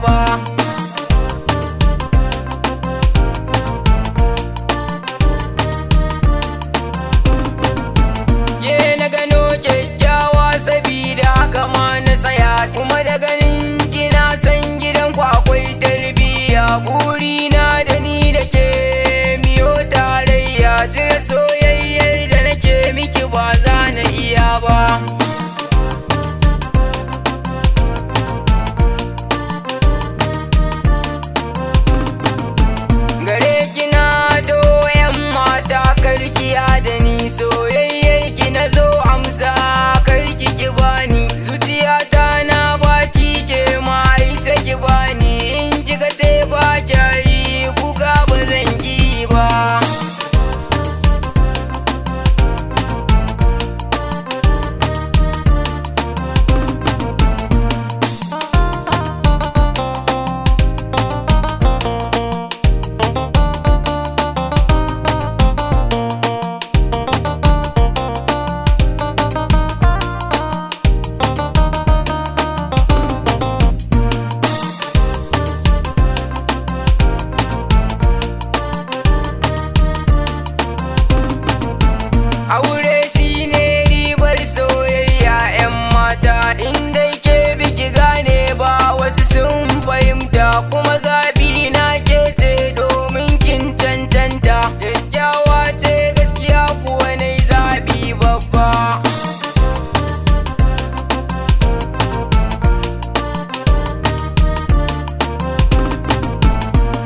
ba. Ke na gano kyakkyawa sabida haka ma na tsaya, kuma da ganin kina san gidan ku akwai tarbiyya. Burina da ni da ke miyo tarayya, cire soyayyar da nake miki ba za na iya ba. Gare kina do yan mata karkiya da ni, soyayyar ki na zo amsa karki ki bani. Zuciyata na baki ke ma isa ki bani, in kika ce ba kyayi kuka ba zan ki ba. Aure shi ne ribar soyayya 'yan mata, in dai ke biki gane ba wasu sun fahimta, kuma zaɓi na ke ce domin kin cancanta. Kyakkyawa ce gaskiya kuwa na yi zaɓi babba.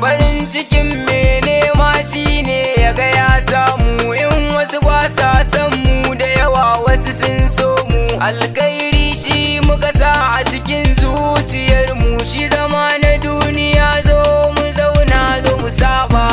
Farin cikin mai nema shi ne ya ga ya samu, in wasu ba sa san mu da yawa wasu sun so mu. Alkairi shi muka sa a cikin zuciyar mu, shi zama na duniya zo mu zauna zo mu saba.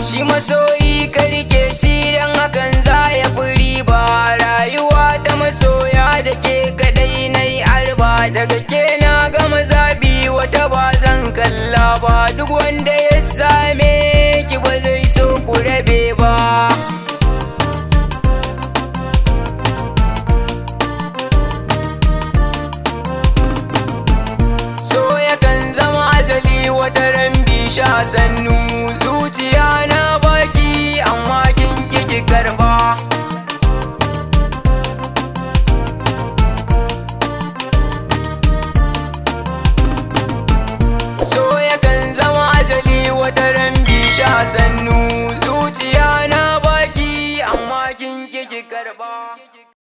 Shi masoyi karke shi dan hakan za ya fi riba, rayuwa ta masoya da ke kadai na yi arba. Daga ke na gama zabi wata ba zan kalla ba, duk wanda ya same ki ba zai so ku rabe ba. So yakan zama ajali wata ran bisha sannu, zuciya na baki amma kin ki karba. So yakan zama ajali wata ran bisha sannu, zuciya na baki amma kin ki karba.